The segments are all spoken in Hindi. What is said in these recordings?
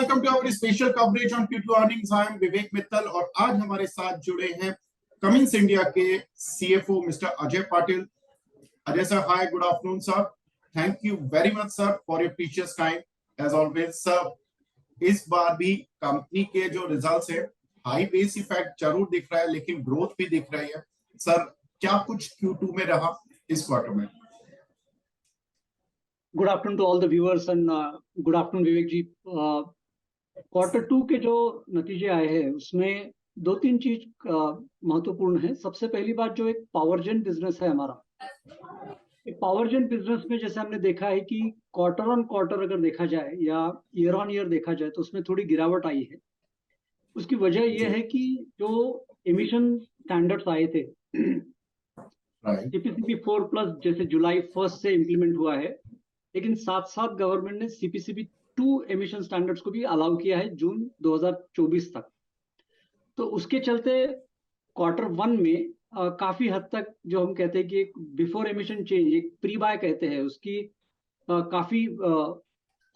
Welcome to our special coverage on Q2 earnings. I am Vivek Mittal और आज हमारे साथ जुड़े हैं कमिंस इंडिया के CFO mister Ajay Patil. Ajay sir, hi, good afternoon sir. Thank you very much sir for your precious time as always sir. इस बार भी कंपनी के जो रिजल्ट्स हैं, हाई बेस इफेक्ट जरूर दिख रहा है लेकिन ग्रोथ भी दिख रही है सर। क्या कुछ Q2 में रहा इस क्वार्टर में? Good afternoon to all the viewers and good afternoon Vivek ji. Quarter 2 के जो नतीजे आए हैं उसमें दो तीन चीज महत्वपूर्ण है। सबसे पहली बात, जो एक पावरजेन बिजनेस है हमारा, पावरजेन बिजनेस में जैसे हमने देखा है कि क्वार्टर ऑन क्वार्टर अगर देखा जाए या ईयर ऑन ईयर देखा जाए तो उसमें थोड़ी गिरावट आई है। उसकी वजह यह है कि जो एमिशन स्टैंडर्ड्स आए थे CPCB 4+ जैसे जुलाई 1 से इंप्लीमेंट हुआ है, लेकिन साथ साथ गवर्नमेंट ने CPCB 2 एमिशन स्टैंडर्ड्स को भी अलाउ किया है जून 2024 तक। तो उसके चलते क्वार्टर 1 में काफी हद तक जो हम कहते हैं कि एक बिफोर एमिशन चेंज, एक प्री बाय कहते हैं, उसकी काफी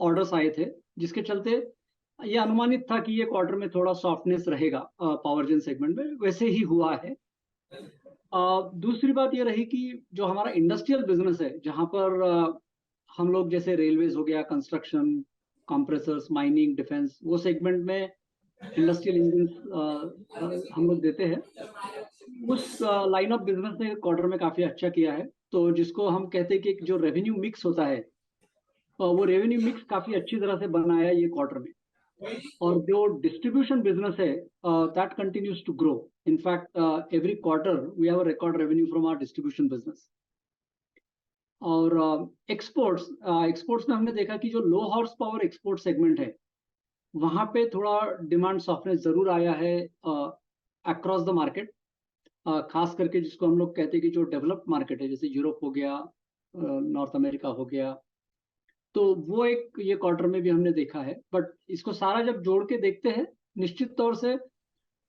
ऑर्डर्स आए थे, जिसके चलते ये अनुमानित था कि ये क्वार्टर में थोड़ा सॉफ्टनेस रहेगा पावरजेन सेगमेंट में। वैसे ही हुआ है। दूसरी बात ये रही कि जो हमारा इंडस्ट्रियल बिजनेस है, जहां पर हम लोग जैसे रेलवेज हो गया, कंस्ट्रक्शन, कंप्रेसर्स, माइनिंग, डिफेंस, वो सेगमेंट में इंडस्ट्रियल इंजन हम लोग देते हैं। उस लाइन ऑफ बिजनेस ने क्वार्टर में काफी अच्छा किया है। तो जिसको हम कहते हैं कि जो रेवेन्यू मिक्स होता है, वो रेवेन्यू मिक्स काफी अच्छी तरह से बनाया ये क्वार्टर में। और जो डिस्ट्रीब्यूशन बिजनेस है, that continues to grow. In fact every quarter we have a record revenue from our distribution business. और एक्सपोर्ट्स में हमने देखा कि जो low horse power export segment है, वहां पे थोड़ा डिमांड सॉफ्टनेस जरूर आया है अक्रॉस द मार्केट। खास करके जिसको हम लोग कहते हैं कि जो डेवलप्ड मार्केट है, जैसे यूरोप हो गया, नॉर्थ अमेरिका हो गया, तो वो एक ये क्वार्टर में भी हमने देखा है। बट इसको सारा जब जोड़ के देखते हैं, निश्चित तौर से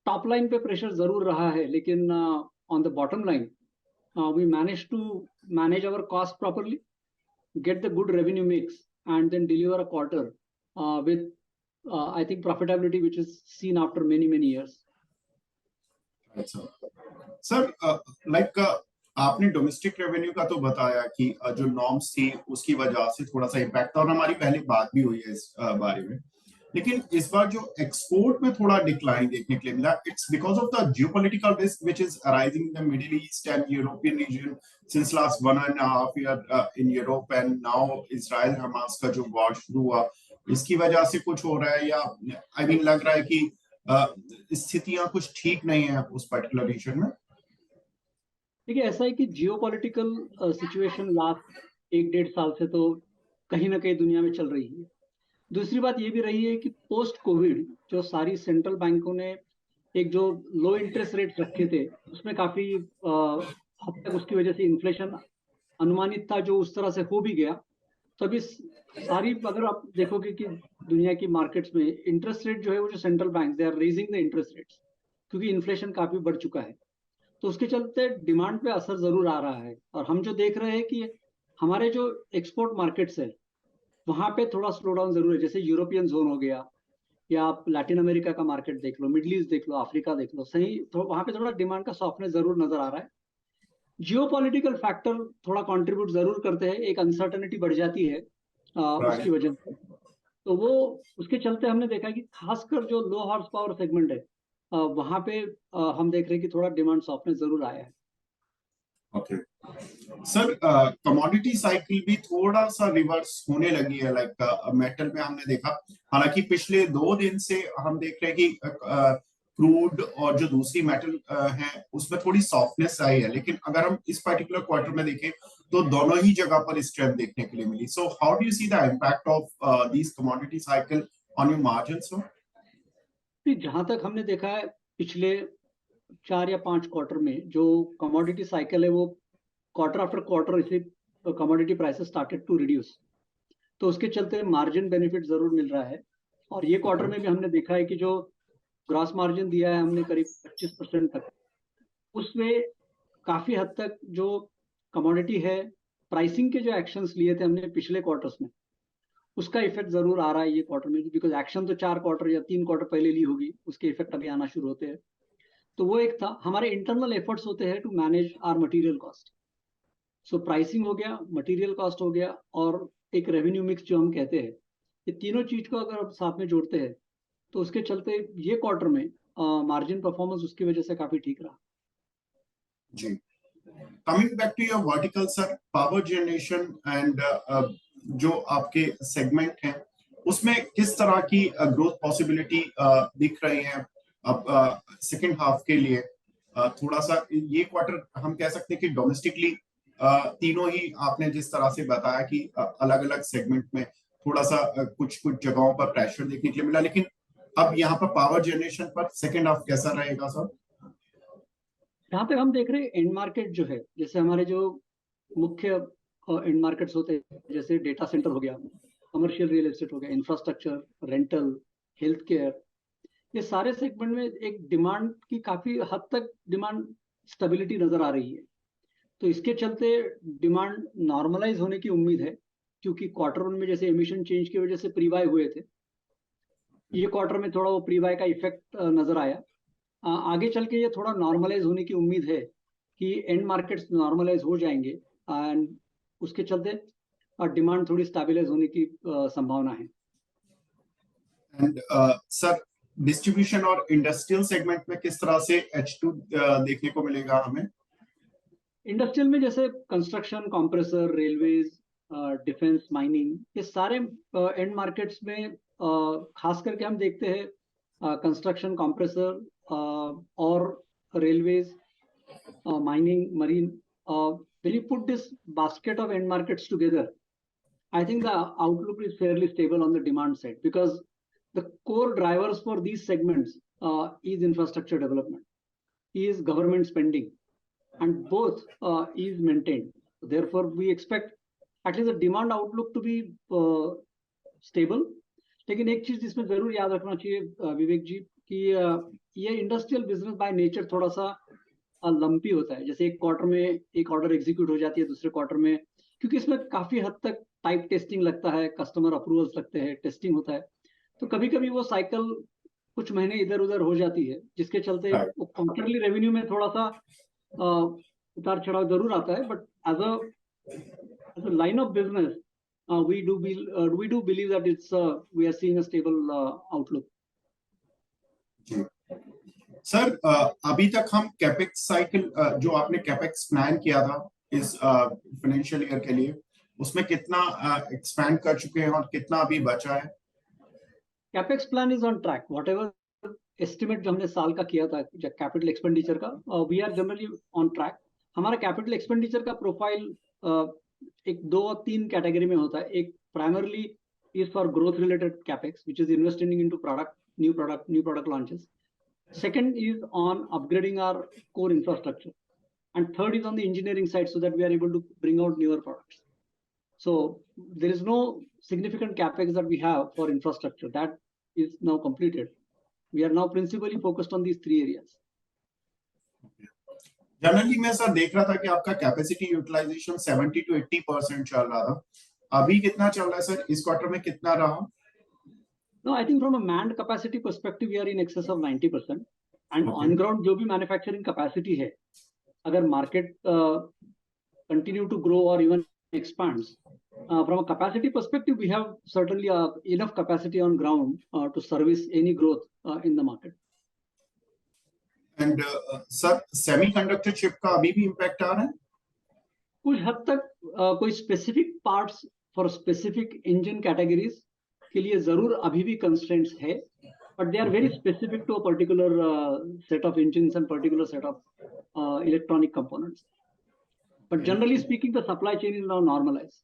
टॉप लाइन पे प्रेशर जरूर रहा है, लेकिन on the bottom line we managed to manage our cost properly, get the good revenue mix, and then deliver a quarter with I think profitability which is seen after many years. अच्छा सर, लाइक आपने डोमेस्टिक रेवेन्यू का तो बताया कि जो नॉर्म्स थी उसकी वजह से थोड़ा सा इम्पैक्ट था और हमारी पहले बात भी हुई है इस बारे में। लेकिन इस बार जो एक्सपोर्ट में थोड़ा डिक्लाइन देखने के लिए मिला, it's because of the geopolitical risk which is arising in the Middle East and European region since last 1.5 year in Europe and now Israel Hamas का जो वॉर शुरू हुआ, इसकी वजह से कुछ हो रहा है, या आई मीन लग रहा है कि स्थितियां कुछ ठीक नहीं है उस पर्टिकुलर रीजन में? देखिए, ऐसा है कि जियोपॉलिटिकल सिचुएशन लास्ट 1-1.5 साल से तो कहीं ना कहीं दुनिया में चल रही है। दूसरी बात ये भी रही है कि पोस्ट कोविड जो सारी सेंट्रल बैंकों ने एक जो लो इंटरेस्ट रेट रखे थे, उसमें काफी हद तक उसकी वजह से इन्फ्लेशन अनुमानित था, जो उस तरह से हो भी गया। तो अभी सारी, अगर आप देखोगे कि दुनिया की मार्केट्स में इंटरेस्ट रेट जो है, वो जो central bank they are raising the interest rates, क्योंकि इन्फ्लेशन काफी बढ़ चुका है। तो उसके चलते डिमांड पे असर जरूर आ रहा है। और हम जो देख रहे हैं कि हमारे जो एक्सपोर्ट मार्केट्स है, वहां पे थोड़ा स्लो डाउन जरूर है। जैसे यूरोपियन जोन हो गया, या आप लैटिन अमेरिका का मार्केट देख लो, मिडिल ईस्ट देख लो, अफ्रीका देख लो, सही तो वहां पे थोड़ा डिमांड का सॉफ्टनेस जरूर नजर आ रहा है। जियोपॉलिटिकल फैक्टर थोड़ा कंट्रीब्यूट जरूर करते हैं, एक अनसर्टेनिटी बढ़ जाती है उसकी वजह से। तो वो उसके चलते हमने देखा है कि खासकर जो लो हॉर्स पावर सेगमेंट है, वहां पे हम देख रहे हैं कि थोड़ा डिमांड सॉफ्टनेस जरूर आया है। ओके सर, कमोडिटी साइकिल भी थोड़ा सा रिवर्स होने लगी है, लाइक मेटल में हमने देखा। हालांकि पिछले 2 दिन से हम देख रहे हैं कि क्रूड और जो दूसरी मेटल है उसमें थोड़ी सॉफ्टनेस आई है, लेकिन अगर हम इस पर्टिकुलर क्वार्टर में देखें तो दोनों ही जगह पर स्ट्रेंथ देखने के लिए मिली। So how do you see the impact of this commodity cycle on your margins? जहां तक हमने देखा है, पिछले 4 या 5 क्वार्टर में जो कमोडिटी साइकिल है, वो क्वार्टर आफ्टर क्वार्टर इसे commodity prices started to reduce. तो उसके चलते मार्जिन बेनिफिट जरूर मिल रहा है। और ये क्वार्टर में भी हमने देखा है कि जो ग्रॉस मार्जिन दिया है हमने करीब 25% तक, उसमें काफी हद तक जो कमोडिटी है, प्राइसिंग के जो एक्शंस लिए थे हमने पिछले क्वार्टर्स में, उसका इफेक्ट जरूर आ रहा है ये क्वार्टर में, बिकॉज एक्शन तो 4 क्वार्टर या 3 क्वार्टर पहले ली होगी, उसके इफेक्ट अभी आना शुरू होते हैं। तो वो एक था। हमारे इंटरनल एफर्ट्स होते हैं to manage our material cost. So pricing हो गया, मटेरियल कॉस्ट हो गया, और एक रेवेन्यू मिक्स जो हम कहते हैं, ये तीनों चीज को अगर आप साथ में जोड़ते हैं तो उसके चलते ये क्वार्टर में मार्जिन परफॉर्मेंस उसकी वजह से काफी ठीक रहा। जी, coming back to your vertical sir, power generation and जो आपके सेगमेंट हैं उसमें किस तरह की ग्रोथ पॉसिबिलिटी दिख रही है अब सेकेंड हाफ के लिए? थोड़ा सा ये क्वार्टर हम कह सकते हैं कि डोमेस्टिकली तीनों ही आपने जिस तरह से बताया कि अलग अलग सेगमेंट में थोड़ा सा कुछ कुछ जगहों पर प्रेशर देखने के लिए मिला, लेकिन अब यहाँ पर पावर जनरेशन पर सेकेंड हाफ कैसा रहेगा सर? यहाँ पे हम देख रहे हैं एंड मार्केट जो है, जैसे हमारे जो मुख्य एंड मार्केट्स होते हैं, जैसे डेटा सेंटर हो गया, कमर्शियल रियल एस्टेट हो गया, इंफ्रास्ट्रक्चर, रेंटल, हेल्थ केयर, ये सारे सेगमेंट में एक डिमांड की काफी हद तक डिमांड स्टेबिलिटी नजर आ रही है। तो इसके चलते डिमांड नॉर्मलाइज होने की उम्मीद है, क्योंकि क्वार्टर वन में जैसे एमिशन चेंज की वजह से प्री बाय हुए थे, ये क्वार्टर में थोड़ा वो प्री बाय का इफेक्ट नजर आया। आगे चल के ये थोड़ा नॉर्मलाइज होने की उम्मीद है कि एंड मार्केट्स नॉर्मलाइज हो जाएंगे, एंड उसके चलते डिमांड थोड़ी स्टेबलाइज होने की संभावना है। एंड सर, डिस्ट्रीब्यूशन और इंडस्ट्रियल सेगमेंट में किस तरह से H2 देखने को मिलेगा हमें? इंडस्ट्रियल में जैसे construction, compressor, railways, defence, mining, ये सारे एंड मार्केट्स में खास करके हम देखते हैं कंस्ट्रक्शन, कंप्रेसर और railways, mining, marine. When you put this basket of end markets together, I think the outlook is fairly stable on the demand side, because the core drivers for these segments is infrastructure development, is government spending, and both is maintained. Therefore, we expect at least the demand outlook to be stable. लेकिन एक चीज जिसमें जरूर याद रखना चाहिए विवेक जी, कि ये इंडस्ट्रियल बिजनेस बाय नेचर थोड़ा सा लंपी होता है। जैसे एक क्वार्टर में एक ऑर्डर एग्जीक्यूट हो जाती है, दूसरे क्वार्टर में, क्योंकि इसमें काफी हद तक टाइप टेस्टिंग लगता है, कस्टमर अप्रूवल्स लगते हैं, टेस्टिंग होता है, तो कभी कभी वो साइकिल कुछ महीने इधर उधर हो जाती है, जिसके चलते वो क्वार्टरली रेवेन्यू में थोड़ा सा उतार चढ़ाव जरूर आता है। But as a line of business we do believe that we are seeing a stable outlook. जी सर, अभी तक हम कैपेक्स साइकिल जो आपने कैपेक्स प्लान किया था इस फाइनेंशियल ईयर के लिए, उसमें कितना एक्सपैंड कर चुके हैं और कितना अभी बचा है? Capex plan is on track. Whatever estimate जो हमने साल का किया था कैपिटल एक्सपेंडिचर का, we are generally on track. हमारा कैपिटल एक्सपेंडिचर का प्रोफाइल एक 2 और 3 कैटेगरी में होता है। एक primarily is for growth related capex, which is investing into new product launches. Second is on upgrading our core infrastructure, and third is on the engineering side, so that we are able to bring out newer products. So there is no significant capex that we have for infrastructure. That is now completed. We are now principally focused on these 3 areas. Generally मैं सर देख रहा था कि आपका कैपेसिटी यूटिलाइजेशन 70 to 80% चल रहा था, अभी कितना चल रहा है सर? इस क्वार्टर में कितना रहा? No, I think from a manned capacity perspective, we are in excess of 90%. And Okay. on ground जो भी manufacturing capacity है, अगर market continue to grow or even expands, from a capacity perspective, we have certainly enough capacity on ground to service any growth in the market. And sir, semiconductor chip का अभी भी इम्पैक्ट आ रहा है? कुछ हद तक कोई specific parts for specific engine categories के लिए जरूर अभी भी कंस्ट्रेंट्स है, but they are very specific to a particular set of engines and particular set of electronic components. But generally speaking, the supply chain is now normalized.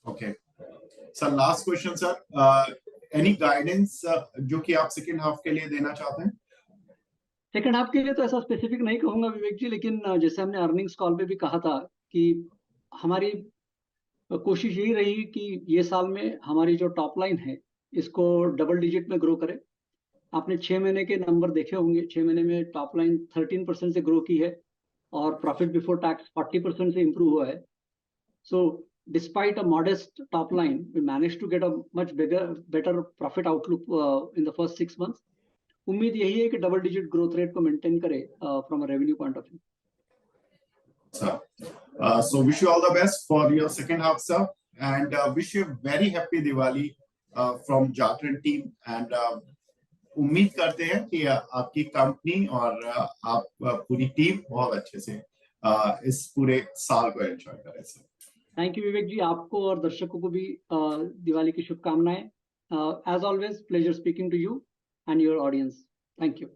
Okay. Sir, last question, sir. Any guidance जो कि आप सेकेंड हाफ के लिए देना चाहते हैं? सेकेंड हाफ के लिए तो ऐसा स्पेसिफिक नहीं कहूंगा विवेक जी, लेकिन जैसे हमने अर्निंग्स कॉल पे भी कहा था कि हमारी कोशिश यही रही कि ये साल में हमारी जो टॉप लाइन है इसको डबल डिजिट में ग्रो करें. आपने 6 महीने के नंबर देखे होंगे. 6 महीने में टॉप लाइन 13% से ग्रो की है और प्रॉफिट बिफोर टैक्स 40% से इंप्रूव हुआ है. सो despite a modest top line, we managed to get a much better profit outlook in the first 6 months. उम्मीद यही है कि डबल डिजिट ग्रोथ रेट को मेंटेन करे from a revenue point of view. So wish you all the best for your second half, sir, and wish you a very happy Diwali from Jagran team, and उम्मीद करते हैं कि आपकी कंपनी और आप पूरी टीम बहुत अच्छे से इस पूरे साल को एंजॉय करें sir. Thank you Vivek ji, आपको और दर्शकों को भी दिवाली की शुभकामनाएं. As always pleasure speaking to you and your audience. Thank you.